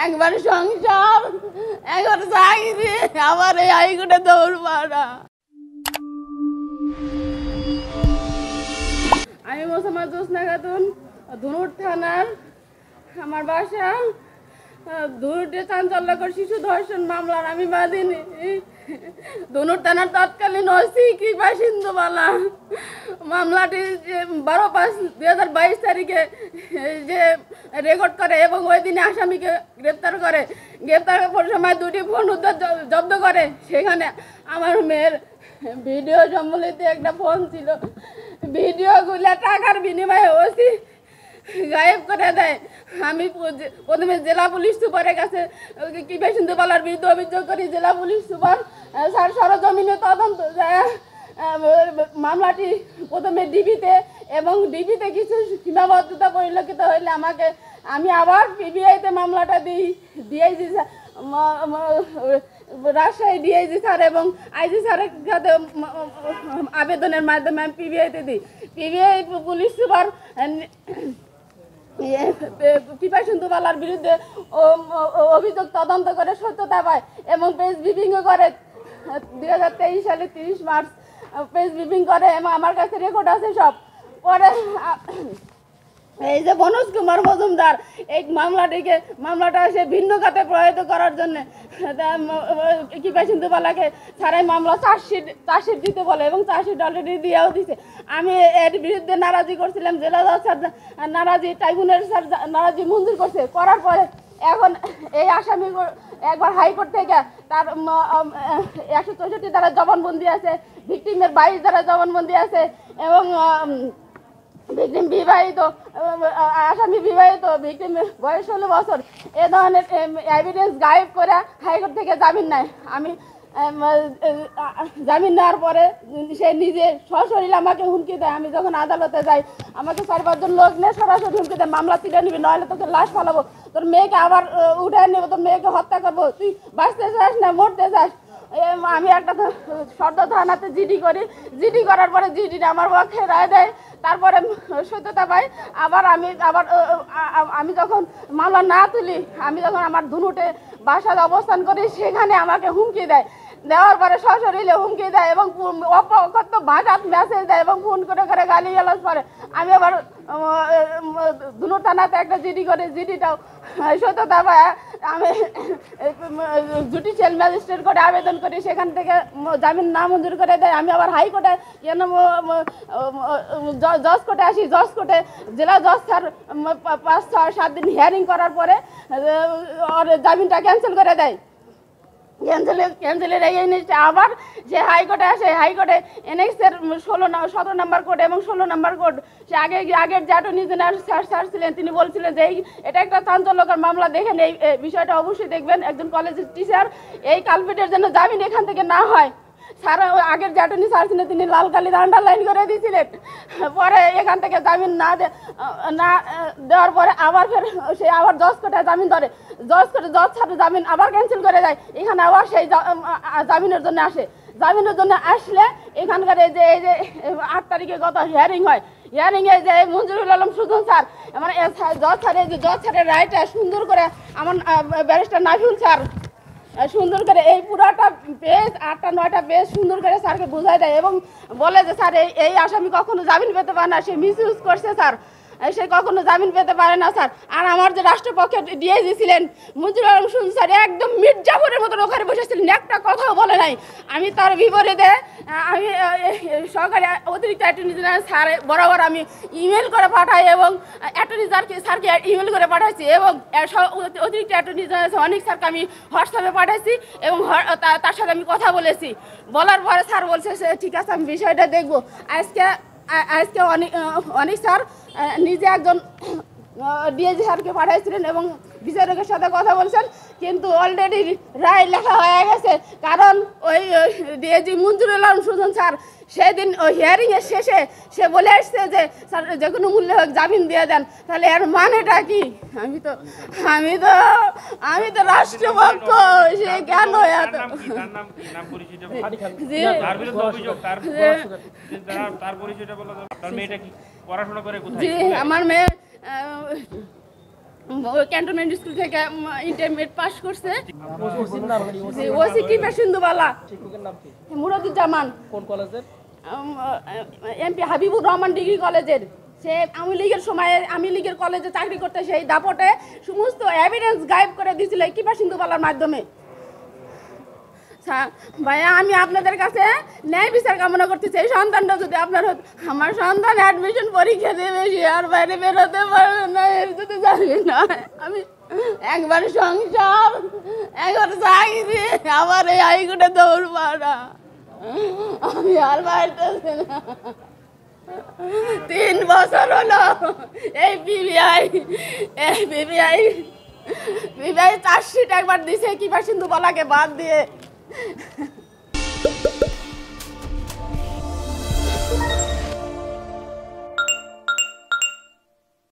একবার সংসার, একবার চাকরি, আবার এই হাইকোর্টে দৌড় মারা। আমি মোসাম্মদ জোসনা খাতুন, ধুনুট থানার আমার বাসা। ধুনুটে চাঞ্চল্যকর শিশু ধর্ষণ মামলার আমি বাদিনী। ধুনুট থানার তৎকালীন ওসি কৃপা সিন্ধুবালা মামলাটি 12/5/2022 তারিখে যে রেকর্ড করে এবং ওই দিনে আসামিকে গ্রেপ্তার করে। গ্রেপ্তার করার সময় 2টি ফোন উদ্ধার জব্দ করে। সেখানে আমার মেয়ের ভিডিও সম্বলিত একটা ফোন ছিল। ভিডিওগুলো টাকার বিনিময়ে ওসি গায়েব করে দেয়। আমি প্রথমে জেলা পুলিশ সুপারের কাছে কৃপা সিন্ধুবালার বিরুদ্ধে অভিযোগ করি। জেলা পুলিশ সুপার স্যার সরজমিনে তদন্ত যায়। মামলাটি প্রথমে ডিবিতে এবং ডিবিতে কিছু সীমাবদ্ধতা পরিলক্ষিত হইলে আমি আবার পিবিআইতে মামলাটা দিই। ডিআইজি রাজশাহী ডিআইজি স্যার এবং আইজি স্যারের কাছে আবেদনের মাধ্যমে আমি পিবিআইতে দিই। পিবিআই পুলিশ সুপার কৃপা সিন্ধুবালার বিরুদ্ধে অভিযোগ তদন্ত করে সত্যতা পায় এবং প্রেস ব্রিফিংও করে। 2023 সালে 30 মার্চ প্রেস ব্রিফিং করে এবং আমার কাছে রেকর্ড আছে সব। পরে এই যে মনোজ কুমার মজুমদার এই মামলাটা সে ভিন্ন খাতে প্রভাবিত করার জন্য কৃপা সিন্ধুবালাকে ছাড়াই মামলা চার্জশিট দিতে বলে এবং চার্জশিট অলরেডি দিয়েও দিছে। আমি এর বিরুদ্ধে নারাজি করছিলাম। জেলা জজ স্যার নারাজি, ট্রাইব্যুনাল স্যার নারাজি মঞ্জুর করছে। করার পরে এখন এই আসামি একবার হাইকোর্ট থেকে তার 164 ধারা জবানবন্দি আছে, ভিকটিমের 22 ধারা জবানবন্দি আছে এবং ভিকটিম বিবাহিত, আসামি বিবাহিত, ভিকটিমের বয়স 16 বছর। এ ধরনের এভিডেন্স গায়েব করে হাইকোর্ট থেকে জামিন নেয়। আমি জামিন নেওয়ার পরে সে নিজে সশরীরে আমাকে হুমকি দেয়। আমি যখন আদালতে যাই আমাকে 4-5 জন লোক নিয়ে সরাসরি হুমকি দেয়, মামলা তুলে নিবি, নইলে তোকে লাশ ফালাবো, তোর মেয়েকে আবার উঠে নেবো, তোর মেয়েকে হত্যা করবো, তুই বাঁচতে চাস না মরতে চাস। আমি একটা সদর থানাতে জিডি করি। জিডি করার পরে জিডিটা আমার পক্ষে রায় দেয়। তারপরে সত্যতা পাই। আমি যখন মামলা না তুলি, আমি যখন আমার ধুনুটে বাসায় অবস্থান করি, সেখানে আমাকে হুমকি দেয়। দেওয়ার পরে সশরীরে হুমকি দেয় এবং অপকথ্য ভাষাত মেসেজ দেয় এবং ফোন করে করে গালিগালাজ করে। আমি আবার ধুনুট থানাতে একটা জিডি করি। জিডিটাও সত্যতা পায়। আমি জুডিশিয়াল ম্যাজিস্ট্রেট করে আবেদন করি, সেখান থেকে জামিন না মঞ্জুর করে দেয়। আমি আবার হাইকোর্টে জজ কোর্টে আসি। জজ কোর্টে জেলা জজ স্যার 5-6-7 দিন হিয়ারিং করার পরে জামিনটা ক্যান্সেল করে দেয়। ক্যান্সেলের এই জিনিসটা আবার যে হাইকোর্টে আসে, হাইকোর্টে এনএক্সের 17 নম্বর কোর্ট এবং 16 নম্বর কোর্ট, সে আগের যে অ্যাটর্নি জেনারেল স্যার ছিলেন, তিনি বলছিলেন যে এটা একটা চাঞ্চল্যকর মামলা, দেখেন এই বিষয়টা অবশ্যই দেখবেন। একজন কলেজের টিচার, এই কালপিটের জন্য জামিন এখান থেকে না হয়। স্যার আগের যে অ্যাটর্নি স্যার ছিলেন তিনি লাল কালিতে আন্ডারলাইন করে দিয়েছিলেন। পরে এখান থেকে জামিন না দেওয়ার পরে আবার ফের সে আবার জজ কোর্টে জামিন ধরে। জজ স্যার জামিন আবার ক্যান্সেল করে দেয়। এখানে আবার সেই জামিনের জন্য আসে। জামিনের জন্য আসলে এখানকার এই যে 8 তারিখে গত হিয়ারিং হয়। হিয়ারিংয়ে যে মঞ্জুরুল আলম সুজন স্যার, মানে জজ স্যারের রায়টা সুন্দর করে আমার ব্যারিস্টার নাফিউল স্যার সুন্দর করে এই পুরাটা পেজ 8-9টা পেজ সুন্দর করে স্যারকে বোঝায় দেয় এবং বলে যে স্যার এই আসামি কখনো জামিন পেতে পারে না, সে মিসইউজ করছে স্যার, সে কখনো জামিন পেতে পারে না স্যার। আর আমার যে রাষ্ট্রপক্ষে ডিআইজি ছিলেন মঞ্জুর আলম সুজন স্যার একদম মির্জাফরের মতন ওখানে বসেছিলেন, একটা কথাও বলে নাই। আমি তার বিপরীতে আমি সরকারি অতিরিক্ত অ্যাটর্নি জেনারেল স্যার বরাবর আমি ইমেল করে পাঠাই এবং অ্যাটর্নি স্যারকে ইমেল করে পাঠাইছি এবং অতিরিক্ত অ্যাটর্নি জেনারেল অনেক স্যারকে আমি হোয়াটসঅ্যাপে পাঠাইছি এবং তার সাথে আমি কথা বলেছি। বলার পরে স্যার বলছে ঠিক আছে আমি বিষয়টা দেখবো। আজকে অনেক স্যার নিজে একজন ডিআইজি স্যারকে পাঠাইছিলেন এবং বিচারকের সাথে কথা বলছেন, কিন্তু অলরেডি রায় লেখা হয়ে গেছে। কারণ ওই ডিআইজি মঞ্জুরুল আলম সুজন স্যার সেদিন ওই হিয়ারিংয়ের শেষে সে বলে আসছে যে স্যার যে কোনো মূল্যে হোক জামিন দিয়ে দেন। তাহলে এর মানেটা কি? আমি তো রাষ্ট্রপক্ষ, সে কেন জি আমার মেয়ে ক্যান্টনমেন্ট স্কুল থেকে ইন্টারমিডিয়েট পাস করছে। ওসি কিপা সিন্ধুবালা। মুরাদুজ্জামান। কোন কলেজের? এমপি হাবিবুর রহমান ডিগ্রি কলেজের। সে আওয়ামী লীগের সময় আওয়ামী লীগের কলেজে চাকরি করতে সেই দাপটে সমস্ত এভিডেন্স গায়েব করে দিয়েছিল কিপা সিন্ধুবালার মাধ্যমে। ভাইয়া আমি আপনাদের কাছে ন্যায় বিচার কামনা করতেছি। এই সন্তানটা যদি আপনার আমার সন্তান অ্যাডমিশন পরীক্ষা দেবে সে আর বাইরে বেরোতে পারবে না, এর যদি জানি না আমি একবার সংসার একবার চাকরি আবার এই হাইকোর্টে দৌড় মারা আমি আর পারতেছি না। 3 বছর হলো এই পিবিআই চার্জশিট একবার দিছে কিপা সিন্ধুবালাকে বাদ দিয়ে।